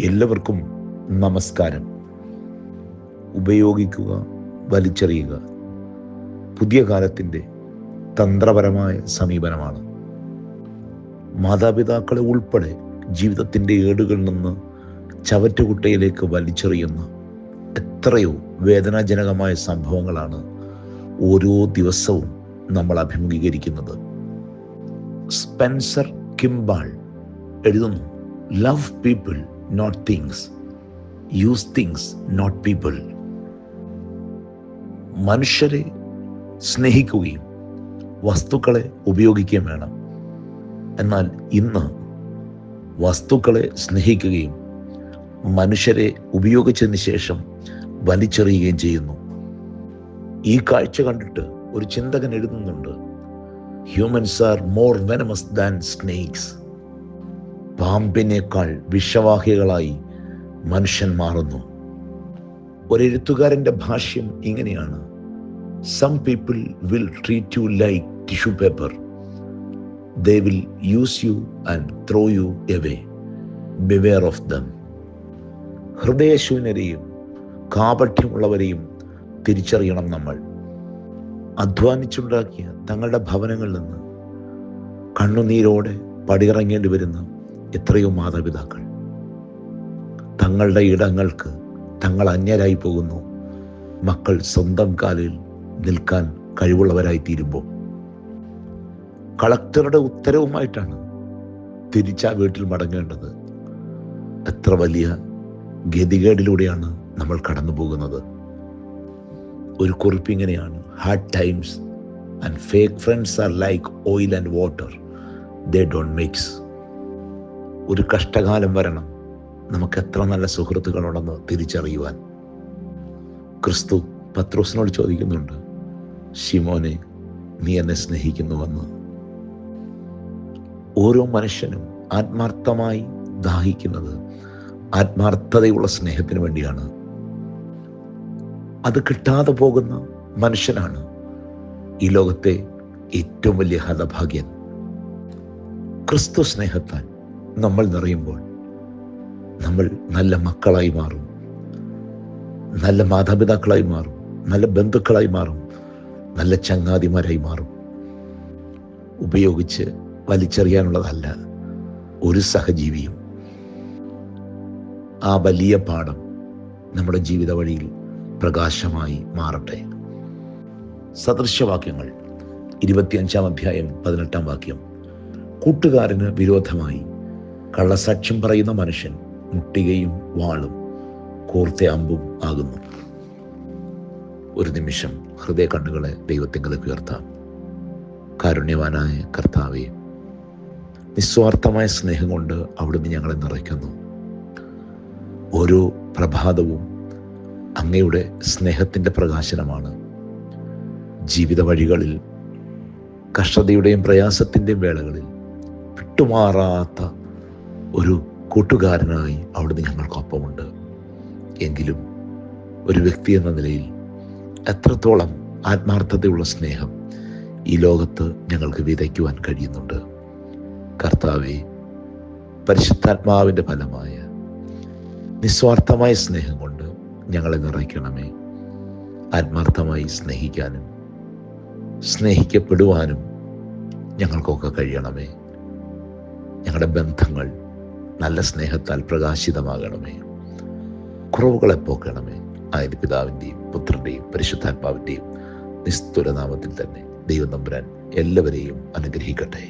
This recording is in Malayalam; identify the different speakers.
Speaker 1: എല്ലാവർക്കും നമസ്കാരം. ഉപയോഗിക്കുക, വലിച്ചെറിയുക പുതിയ കാലത്തിൻ്റെ തന്ത്രപരമായ സമീപനമാണ്. മാതാപിതാക്കളെ ഉൾപ്പെടെ ജീവിതത്തിൻ്റെ ഏടുകളിൽ നിന്ന് ചവറ്റുകുട്ടയിലേക്ക് വലിച്ചെറിയുന്ന എത്രയോ വേദനാജനകമായ സംഭവങ്ങളാണ് ഓരോ ദിവസവും നമ്മൾ അഭിമുഖീകരിക്കുന്നത്. സ്പെൻസർ കിംബാൾ എഴുതുന്നു, love people not things, use things not people. മനുഷ്യരെ സ്നേഹിക്കുകയും വസ്തുക്കളെ ഉപയോഗിക്കുകയും വേണം. എന്നാൽ ഇന്ന് വസ്തുക്കളെ സ്നേഹിക്കുകയും മനുഷ്യരെ ഉപയോഗിച്ചതിന് ശേഷം വലിച്ചെറിയുകയും ചെയ്യുന്നു. ഈ കാഴ്ച കണ്ടിട്ട് ഒരു ചിന്തകൻ എഴുതുന്നുണ്ട്, humans are more venomous than snakes. പാമ്പിനേക്കാൾ വിഷവാഹികളായി മനുഷ്യൻ മാറുന്നു. ഒരെഴുത്തുകാരൻ്റെ ഭാഷ്യം ഇങ്ങനെയാണ്, some people will treat you like tissue paper, they will use you and throw you away, beware of them. ഹൃദയശൂന്യരെയും കാപഠ്യമുള്ളവരെയും തിരിച്ചറിയണം നമ്മൾ. അധ്വാനിച്ചുണ്ടാക്കിയ തങ്ങളുടെ ഭവനങ്ങളിൽ നിന്ന് കണ്ണുനീരോടെ പടിയിറങ്ങേണ്ടി വരുന്ന എത്രയോ മാതാപിതാക്കൾ തങ്ങളുടെ ഇടങ്ങൾക്ക് തങ്ങൾ അന്യരായി പോകുന്നു. മക്കൾ സ്വന്തം കാലിൽ നിൽക്കാൻ കഴിവുള്ളവരായി തീരുമ്പോൾ കളക്ടറുടെ ഉത്തരവുമായിട്ടാണ് തിരിച്ചാ വീട്ടിൽ മടങ്ങേണ്ടത്. എത്ര വലിയ ഗതികേടിലൂടെയാണ് നമ്മൾ കടന്നു പോകുന്നത്. ഒരു കുറിപ്പ് ഇങ്ങനെയാണ്, hard times and fake friends are like oil and water, they don't mix. ഒരു കഷ്ടകാലം വരണം നമുക്ക് എത്ര നല്ല സുഹൃത്തുക്കളുണ്ടെന്ന് തിരിച്ചറിയുവാൻ. ക്രിസ്തു പത്രോസിനോട് ചോദിക്കുന്നുണ്ട്, ശിമോനെ, നീ എന്നെ സ്നേഹിക്കുന്നുവെന്ന്. ഓരോ മനുഷ്യനും ആത്മാർത്ഥമായി ദാഹിക്കുന്നത് ആത്മാർത്ഥതയുള്ള സ്നേഹത്തിന് വേണ്ടിയാണ്. അത് കിട്ടാതെ പോകുന്ന മനുഷ്യനാണ് ഈ ലോകത്തെ ഏറ്റവും വലിയ ഹതഭാഗ്യൻ. ക്രിസ്തു സ്നേഹത്താൽ നമ്മൾ നിറയുമ്പോൾ നമ്മൾ നല്ല മക്കളായി മാറും, നല്ല മാതാപിതാക്കളായി മാറും, നല്ല ബന്ധുക്കളായി മാറും, നല്ല ചങ്ങാതിമാരായി മാറും. ഉപയോഗിച്ച് വലിച്ചെറിയാനുള്ളതല്ല ഒരു സഹജീവിയും. ആ വലിയ പാഠം നമ്മുടെ ജീവിത വഴിയിൽ പ്രകാശമായി മാറട്ടെ. സദൃശവാക്യങ്ങൾ 25 അധ്യായം 18 വാക്യം, കൂട്ടുകാരന് വിരോധമായി കള്ളസാക്ഷ്യം പറയുന്ന മനുഷ്യൻ മുട്ടികയും വാളും കോർത്ത അമ്പും ആകുന്നു. ഒരു നിമിഷം ഹൃദയ കണ്ണുകളെ ദൈവത്തിങ്കലേക്ക് ഉയർത്താം. കാരുണ്യവാനായ കർത്താവേ, നിസ്വാർത്ഥമായ സ്നേഹം കൊണ്ട് അവിടുന്ന് ഞങ്ങളെ നിറയ്ക്കുന്നു. ഓരോ പ്രഭാതവും അങ്ങയുടെ സ്നേഹത്തിൻ്റെ പ്രകാശനമാണ്. ജീവിത വഴികളിൽ കഷ്ടതയുടെയും പ്രയാസത്തിൻ്റെയും വേളകളിൽ വിട്ടുമാറാത്ത ഒരു കൂട്ടുകാരനായി അവിടുന്ന് ഞങ്ങൾക്കൊപ്പമുണ്ട്. എങ്കിലും ഒരു വ്യക്തി എന്ന നിലയിൽ എത്രത്തോളം ആത്മാർത്ഥതയുള്ള സ്നേഹം ഈ ലോകത്ത് ഞങ്ങൾക്ക് വിതയ്ക്കുവാൻ കഴിയുന്നുണ്ട്. കർത്താവേ, പരിശുദ്ധാത്മാവിൻ്റെ ഫലമായ നിസ്വാർത്ഥമായ സ്നേഹം കൊണ്ട് ഞങ്ങളെ നിറയ്ക്കണമേ. ആത്മാർത്ഥമായി സ്നേഹിക്കാനും സ്നേഹിക്കപ്പെടുവാനും ഞങ്ങൾക്കൊക്കെ കഴിയണമേ. ഞങ്ങളുടെ ബന്ധങ്ങൾ നല്ല സ്നേഹത്താൽ പ്രകാശിതമാകണമേ. കുറവുകളെ പോക്കണമേ. ആയത് പിതാവിൻ്റെയും പുത്രൻ്റെയും പരിശുദ്ധാത്മാവിൻ്റെയും നിസ്തുല നാമത്തിൽ തന്നെ ദൈവം തമ്പുരാൻ എല്ലാവരെയും അനുഗ്രഹിക്കട്ടെ.